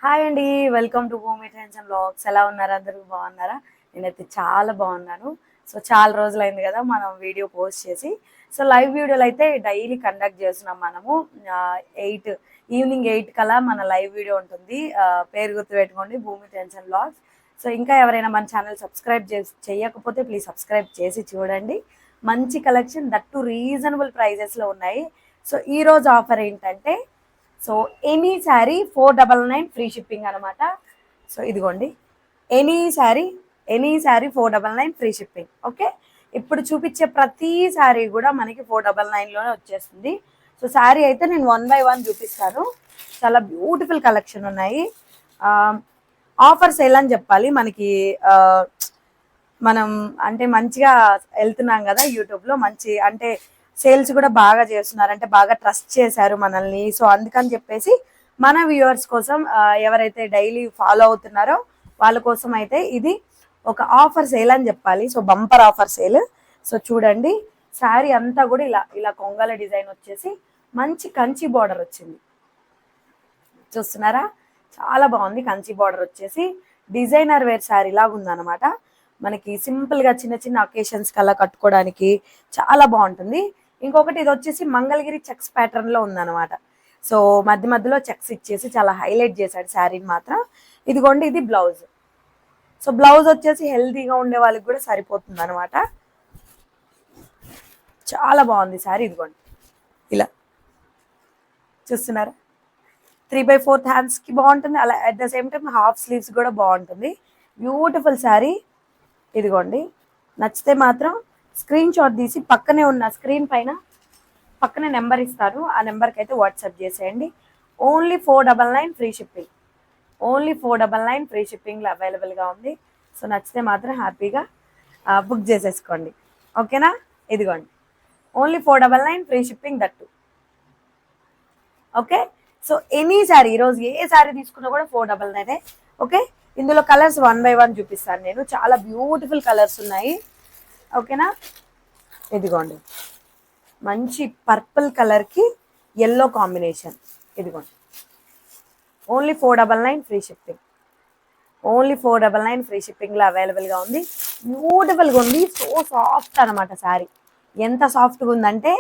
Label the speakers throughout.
Speaker 1: Hi అండి. Welcome to భూమి trends and vlogs. ఎలా ఉన్నారు? అందరూ బాగున్నారా? నేనైతే చాలా బాగున్నాను. సో చాలా రోజులైంది కదా మనం వీడియో పోస్ట్ చేసి. సో లైవ్ వీడియోలు అయితే డైలీ కండక్ట్ చేస్తున్నాం మనము. 8 ఈవినింగ్ 8 కల్లా మన లైవ్ వీడియో ఉంటుంది. పేరు గుర్తుపెట్టుకోండి, భూమి ట్రెండ్స్ అండ్ వ్లాగ్స్. సో ఇంకా ఎవరైనా మన ఛానల్ సబ్స్క్రైబ్ చేయకపోతే ప్లీజ్ సబ్స్క్రైబ్ చేసి చూడండి. మంచి కలెక్షన్, దట్టు రీజనబుల్ ప్రైజెస్లో ఉన్నాయి. సో ఈరోజు ఆఫర్ ఏంటంటే, so any sari 499 free shipping అనమాట. సో ఇదిగోండి, any sari 499 free shipping. Okay, ఇప్పుడు చూపించే ప్రతి శారీ కూడా మనకి 499లోనే వచ్చేస్తుంది. సో శారీ అయితే నేను 1 బై 1 చూపిస్తాను. చాలా బ్యూటిఫుల్ కలెక్షన్ ఉన్నాయి. ఆఫర్ సేల్ అని చెప్పాలి మనకి. మనం అంటే మంచిగా వెళ్తున్నాం కదా యూట్యూబ్లో, మంచి అంటే సేల్స్ కూడా బాగా చేస్తున్నారు, అంటే బాగా ట్రస్ట్ చేశారు మనల్ని. సో అందుకని చెప్పేసి మన వ్యూవర్స్ కోసం, ఎవరైతే డైలీ ఫాలో అవుతున్నారో వాళ్ళ కోసం అయితే ఇది ఒక ఆఫర్ సేల్ అని చెప్పాలి. So bumper offer sale. So చూడండి, శారీ అంతా కూడా ఇలా ఇలా కొంగల డిజైన్ వచ్చేసి మంచి కంచి బార్డర్ వచ్చింది. చూస్తున్నారా, చాలా బాగుంది. కంచి బార్డర్ వచ్చేసి డిజైనర్ వేర్ శారీ లాగా ఉందన్నమాట. మనకి సింపుల్గా చిన్న చిన్న అకేషన్స్ కల్లా కట్టుకోవడానికి చాలా బాగుంటుంది. ఇంకొకటి ఇది వచ్చేసి మంగళగిరి చెక్స్ ప్యాటర్న్లో ఉందన్నమాట. సో మధ్య మధ్యలో చెక్స్ ఇచ్చేసి చాలా హైలైట్ చేశాడు శారీని మాత్రం. ఇదిగోండి, ఇది బ్లౌజ్. సో బ్లౌజ్ వచ్చేసి హెల్తీగా ఉండే వాళ్ళకి కూడా సరిపోతుంది అనమాట. చాలా బాగుంది శారీ. ఇదిగోండి, ఇలా చూస్తున్నారా, 3/4 హ్యాండ్స్కి బాగుంటుంది. అలా at the same time half sleeves కూడా బాగుంటుంది. బ్యూటిఫుల్ శారీ. ఇదిగోండి, నచ్చితే మాత్రం స్క్రీన్ షాట్ తీసి పక్కనే ఉన్న స్క్రీన్ పైన పక్కనే నెంబర్ ఇస్తారు, ఆ నెంబర్కి అయితే వాట్సాప్ చేసేయండి. Only 499 free shipping. Only 499 free షిప్పింగ్లో అవైలబుల్గా ఉంది. సో నచ్చితే మాత్రం హ్యాపీగా బుక్ చేసేసుకోండి. ఓకేనా? ఇదిగోండి, only 499 free shipping that. Okay, so any sari ఈరోజు ఏ శారీ తీసుకున్నా కూడా 499. ఓకే, ఇందులో కలర్స్ 1 బై 1 చూపిస్తాను నేను. చాలా బ్యూటిఫుల్ కలర్స్ ఉన్నాయి. ఓకేనా? ఇదిగోండి, మంచి పర్పుల్ కలర్కి ఎల్లో కాంబినేషన్. ఇదిగోండి, only 499 free shipping. Only 499 free షిప్పింగ్లో అవైలబుల్గా ఉంది. బ్యూటిఫుల్గా ఉంది. సో సాఫ్ట్ అనమాట శారీ. ఎంత సాఫ్ట్గా ఉందంటే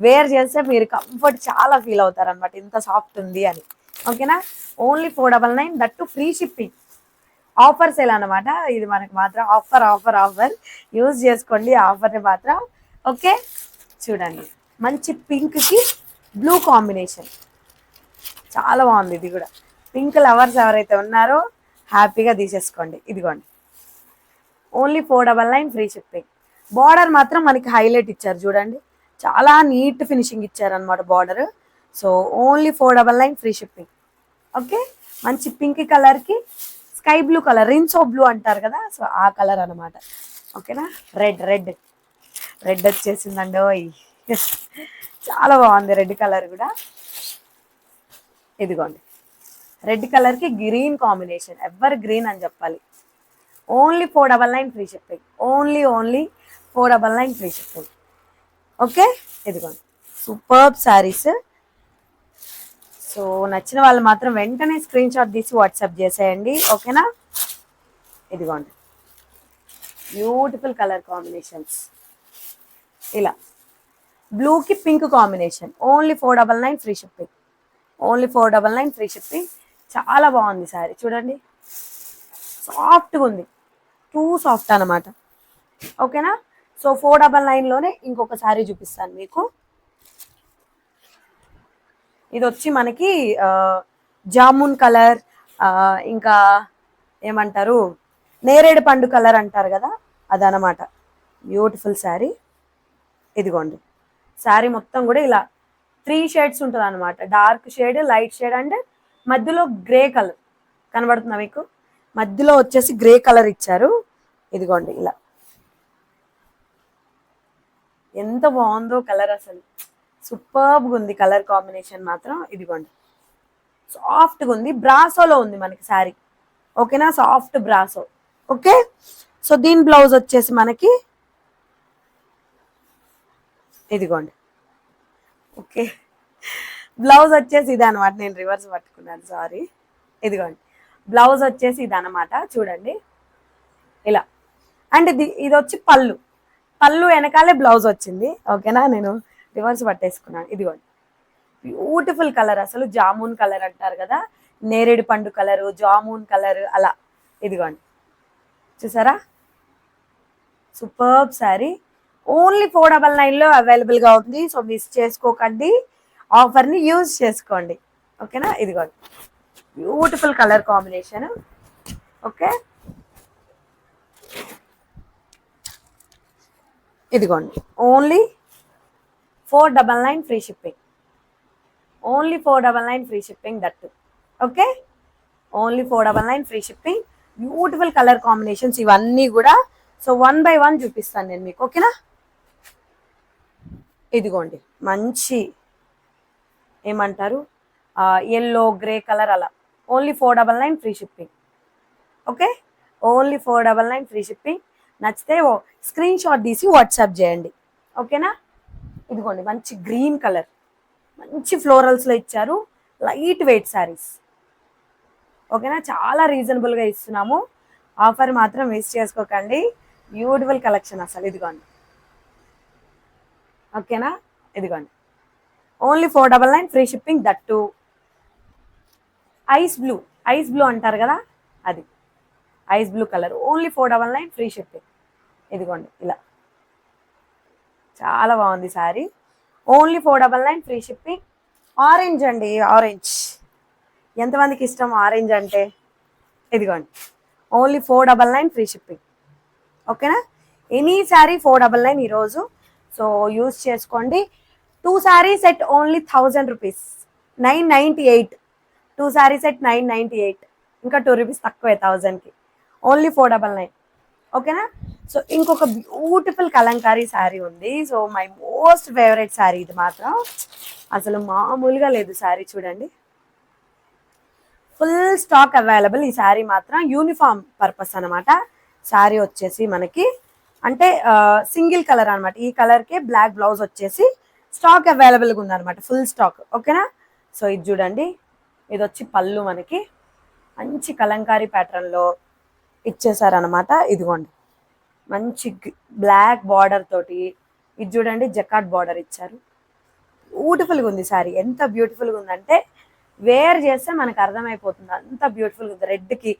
Speaker 1: వేర్ చేస్తే మీరు కంఫర్ట్ చాలా ఫీల్ అవుతారు అనమాట, ఇంత సాఫ్ట్ ఉంది అని. ఓకేనా? Only 499, that free shipping. Offer sale అనమాట ఇది. మనకి మాత్రం ఆఫర్ ఆఫర్ ఆఫర్ యూజ్ చేసుకోండి ఆఫర్ని మాత్రం. ఓకే, చూడండి, మంచి పింక్కి బ్లూ కాంబినేషన్ చాలా బాగుంది. ఇది కూడా పింక్ లవర్స్ ఎవరైతే ఉన్నారో హ్యాపీగా తీసేసుకోండి. ఇదిగోండి, ఓన్లీ 499 ఫ్రీ షిప్పింగ్. బార్డర్ మాత్రం మనకి హైలైట్ ఇచ్చారు చూడండి, చాలా నీట్ ఫినిషింగ్ ఇచ్చారు అనమాట border. So only 499 free shipping. Okay, మంచి పింక్ కలర్కి sky blue colour, Rinso blue అంటారు కదా, సో ఆ కలర్ అనమాట. ఓకేనా? రెడ్ రెడ్ రెడ్ వచ్చేసిందండి. ఓయ్, చాలా బాగుంది రెడ్ కలర్ కూడా. ఇదిగోండి, రెడ్ కలర్కి గ్రీన్ కాంబినేషన్, ఎవర్ గ్రీన్ అని చెప్పాలి. Only 499 free shipping. Only 499 free shipping. Okay, ఇదిగోండి, సూపర్బ్ శారీస్. సో నచ్చిన వాళ్ళు మాత్రం వెంటనే స్క్రీన్ షాట్ తీసి వాట్సాప్ చేసేయండి. ఓకేనా? ఇదిగోండి, బ్యూటిఫుల్ కలర్ కాంబినేషన్స్. ఇలా బ్లూకి pink combination. Only 499 free shipping. Only 499 free shipping. చాలా బాగుంది శారీ. చూడండి, సాఫ్ట్గా ఉంది, టూ సాఫ్ట్ అనమాట. ఓకేనా? సో 499లోనే ఇంకొక శారీ చూపిస్తాను మీకు. ఇది వచ్చి మనకి జామున్ కలర్, ఇంకా ఏమంటారు, నేరేడు పండు కలర్ అంటారు కదా, అదనమాట. బ్యూటిఫుల్ శారీ. ఇదిగోండి, శారీ మొత్తం కూడా ఇలా 3 షేడ్స్ ఉంటుంది అనమాట. Dark shade, light shade and మధ్యలో గ్రే కలర్ కనబడుతుందా మీకు? మధ్యలో వచ్చేసి గ్రే కలర్ ఇచ్చారు. ఇదిగోండి, ఇలా ఎంత బాగుందో కలర్, అసలు సూపర్బ్గా ఉంది కలర్ కాంబినేషన్ మాత్రం. ఇదిగోండి, సాఫ్ట్గా ఉంది. బ్రాసోలో ఉంది మనకి శారీ. ఓకేనా? Soft brasso. ఓకే, సో దీని బ్లౌజ్ వచ్చేసి మనకి ఇదిగోండి. ఓకే, బ్లౌజ్ వచ్చేసి ఇది అనమాట. నేను రివర్స్ పట్టుకున్నాను, సారీ. ఇదిగోండి, బ్లౌజ్ వచ్చేసి ఇది అనమాట, చూడండి ఇలా. అండ్ ఇది వచ్చి పళ్ళు, పళ్ళు వెనకాలే బ్లౌజ్ వచ్చింది. ఓకేనా, నేను రివర్స్ పట్టేసుకున్నాను. ఇదిగోండి బ్యూటిఫుల్ కలర్, అసలు జామున్ కలర్ అంటారు కదా, నేరేడు పండు కలరు, జామున్ కలర్ అలా. ఇదిగోండి చూసారా, సూపర్బ్ శారీ. ఓన్లీ 499లో అవైలబుల్గా ఉంది. సో మిస్ చేసుకోకండి, ఆఫర్ని యూజ్ చేసుకోండి. ఓకేనా, ఇదిగోండి బ్యూటిఫుల్ కలర్ కాంబినేషన్. ఓకే, ఇదిగోండి only 499 free shipping, only 499 free shipping that. Okay, only 499 free shipping. Beautiful colour combinations ఇవన్నీ కూడా. సో 1 by 1 చూపిస్తాను నేను మీకు. ఓకేనా, ఇదిగోండి మంచి ఏమంటారు ఎల్లో గ్రే కలర్ అలా. Only 499 free shipping. Okay, only 499 free shipping. నచ్చితే స్క్రీన్ షాట్ తీసి వాట్సాప్ చేయండి. ఓకేనా, ఇదిగోండి మంచి గ్రీన్ కలర్, మంచి ఫ్లోరల్స్లో ఇచ్చారు, లైట్ వెయిట్ శారీస్. ఓకేనా, చాలా రీజనబుల్గా ఇస్తున్నాము, ఆఫర్ మాత్రం మిస్ చేసుకోకండి. బ్యూటిఫుల్ కలెక్షన్ అసలు. ఇదిగోండి ఓకేనా, ఇదిగోండి only 499 free shipping that. Ice blue, ice blue అంటారు కదా, అది ice blue colour. Only 499 free shipping. ఇదిగోండి ఇలా, చాలా బాగుంది sari. Only 499 free shipping. Orange అండి, ఆరెంజ్ ఎంతమందికి ఇష్టం ఆరెంజ్ అంటే. ఇదిగోండి ఓన్లీ 499 ఫ్రీ షిప్పింగ్. ఓకేనా, ఎనీ శారీ 499 ఈరోజు. సో యూజ్ చేసుకోండి. 2 sari set only 1000 rupees, 998. 2 sari set 998, ఇంకా 2 రూపీస్ తక్కువే 1000కి. ఓన్లీ 499. ఓకేనా, సో ఇంకొక బ్యూటిఫుల్ కలంకారీ శారీ ఉంది. So my most favourite sari ఇది మాత్రం, అసలు మామూలుగా లేదు శారీ. చూడండి ఫుల్ స్టాక్ అవైలబుల్ ఈ శారీ మాత్రం. యూనిఫామ్ పర్పస్ అనమాట శారీ వచ్చేసి మనకి, అంటే సింగిల్ కలర్ అనమాట. ఈ కలర్కే బ్లాక్ బ్లౌజ్ వచ్చేసి స్టాక్ అవైలబుల్గా ఉందన్నమాట, ఫుల్ స్టాక్. ఓకేనా, సో ఇది చూడండి, ఇది వచ్చి పళ్ళు మనకి మంచి కలంకారీ ప్యాటర్న్లో ఇచ్చేసారనమాట. ఇదిగోండి మంచి బ్లాక్ బార్డర్ తోటి, ఇది చూడండి జకాట్ బార్డర్ ఇచ్చారు. బ్యూటిఫుల్గా ఉంది శారీ, ఎంత బ్యూటిఫుల్గా ఉందంటే వేర్ చేస్తే మనకు అర్థమైపోతుంది, అంత బ్యూటిఫుల్గా ఉంది. రెడ్కి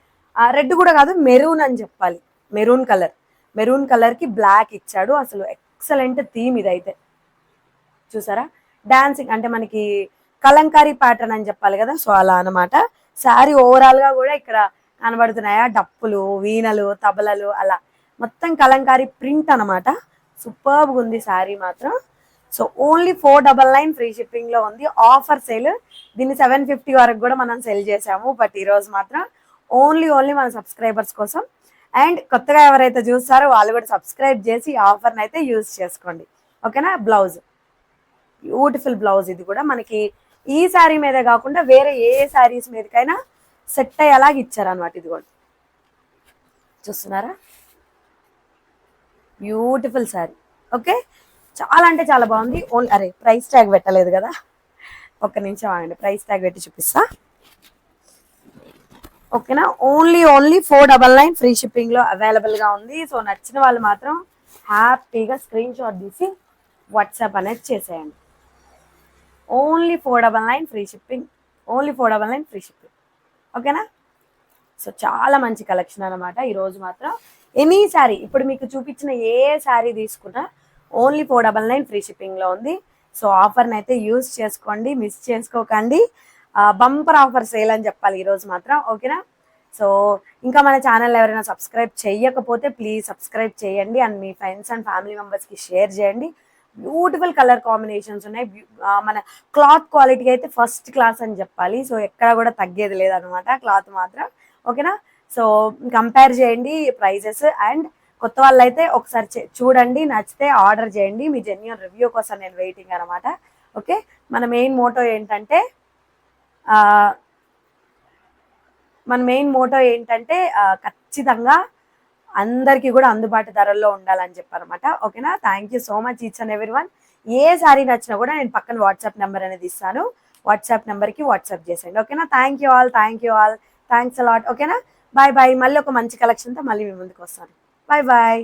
Speaker 1: రెడ్ కూడా కాదు, మెరూన్ అని చెప్పాలి, మెరూన్ కలర్. మెరూన్ కలర్కి బ్లాక్ ఇచ్చాడు, అసలు ఎక్సలెంట్ థీమ్ ఇదైతే. చూసారా, డాన్సింగ్ అంటే మనకి కలంకారీ ప్యాటర్న్ అని చెప్పాలి కదా, సో అలా అనమాట. శారీ ఓవరాల్గా కూడా ఇక్కడ కనబడుతున్నాయా, డప్పులు, వీణలు, తబలలు అలా మొత్తం కలంకారీ ప్రింట్ అనమాట. సూపర్గా ఉంది శారీ మాత్రం. సో ఓన్లీ 499 ఫ్రీ షిప్పింగ్లో ఉంది. ఆఫర్ సేల్, దీన్ని 750 వరకు కూడా మనం సెల్ చేసాము, బట్ ఈరోజు మాత్రం ఓన్లీ మన సబ్స్క్రైబర్స్ కోసం. అండ్ కొత్తగా ఎవరైతే చూస్తారో వాళ్ళు కూడా సబ్స్క్రైబ్ చేసి ఈ ఆఫర్ని అయితే యూజ్ చేసుకోండి. ఓకేనా, బ్లౌజ్ బ్యూటిఫుల్ బ్లౌజ్. ఇది కూడా మనకి ఈ శారీ మీదే కాకుండా వేరే ఏ శారీస్ మీదకైనా సెట్ అయ్యేలాగా ఇచ్చారనమాట. ఇది కూడా చూస్తున్నారా, బ్యూటిఫుల్ శారీ. ఓకే, చాలా అంటే చాలా బాగుంది. ఓన్లీ అరే ప్రైస్ ట్యాగ్ పెట్టలేదు కదా, ఒక్క నిమిషం ఆగండి, ప్రైస్ ట్యాగ్ పెట్టి చూపిస్తా. ఓకేనా, ఓన్లీ 499 ఫ్రీ షిప్పింగ్లో అవైలబుల్గా ఉంది. సో నచ్చిన వాళ్ళు మాత్రం హ్యాపీగా స్క్రీన్ షాట్ తీసి వాట్సాప్ అనేది చేసేయండి. Only 499 free shipping, only 499 free shipping. ఓకేనా, సో చాలా మంచి కలెక్షన్ అనమాట ఈరోజు మాత్రం. ఎనీ శారీ ఇప్పుడు మీకు చూపించిన ఏ శారీ తీసుకున్నా ఓన్లీ 499 ఫ్రీ షిప్పింగ్లో ఉంది. సో ఆఫర్ని అయితే యూజ్ చేసుకోండి, మిస్ చేసుకోకండి. బంపర్ ఆఫర్ సేల్ అని చెప్పాలి ఈరోజు మాత్రం. ఓకేనా, సో ఇంకా మన ఛానల్ ఎవరైనా సబ్స్క్రైబ్ చేయకపోతే ప్లీజ్ సబ్స్క్రైబ్ చేయండి, and me friends and family మెంబర్స్కి షేర్ చేయండి. బ్యూటిఫుల్ కలర్ కాంబినేషన్స్ ఉన్నాయి. మన క్లాత్ క్వాలిటీ అయితే ఫస్ట్ క్లాస్ అని చెప్పాలి. సో ఎక్కడ కూడా తగ్గేది లేదనమాట క్లాత్ మాత్రం. ఓకేనా, సో కంపేర్ చేయండి ప్రైజెస్. అండ్ కొత్త వాళ్ళు అయితే ఒకసారి చూడండి, నచ్చితే ఆర్డర్ చేయండి. మీ జెన్యూన్ రివ్యూ కోసం నేను వెయిటింగ్ అనమాట. ఓకే, మన మెయిన్ మోటో ఏంటంటే ఖచ్చితంగా అందరికీ కూడా అందుబాటు ధరల్లో ఉండాలని చెప్పారనమాట. ఓకేనా, thank you so much each and everyone. ఏ శారీ నచ్చినా కూడా నేను పక్కన వాట్సాప్ నెంబర్ అనేది ఇస్తాను, వాట్సాప్ నెంబర్కి వాట్సాప్ చేసేయండి. ఓకేనా, thank you all. Thanks a lot. ఓకేనా, బాయ్ బాయ్. మళ్ళీ ఒక మంచి కలెక్షన్తో మళ్ళీ మీ ముందుకు వస్తాను. Bye bye.